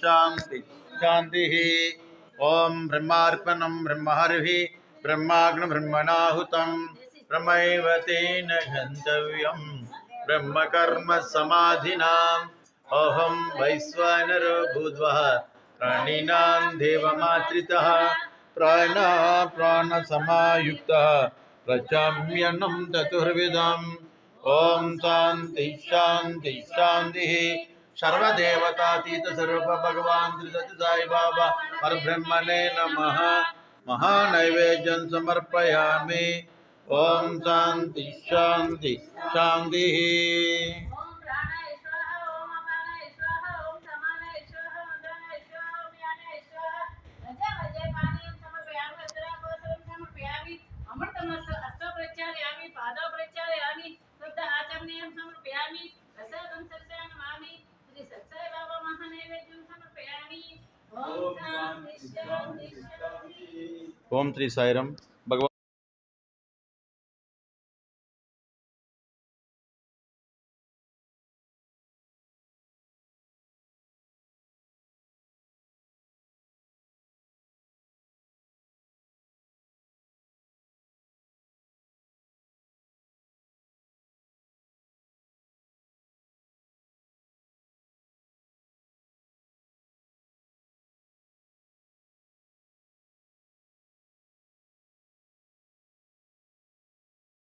शांति शांति। ओम ब्रह्मार्पणं ब्रह्महरिः ब्रह्माग्न ब्रह्मणाहुतं ब्रह्मैव तेन गन्तव्यं ब्रह्मकर्म समाधिना। अहं वैश्वानरो भूत्वा प्राणिनां देवमाश्रितः प्राणसमायुक्तः प्रचाम्यन्नं चतुर्विधम्। ओम शांति शांति शांति। सर्वदेवतातीत स्वरूप भगवान श्री सत्य साई बाबा परब्रह्मणे नमः। महानैवेद्यं समर्पयामि। ओम शांति शांति शांति। ओम श्री साईराम।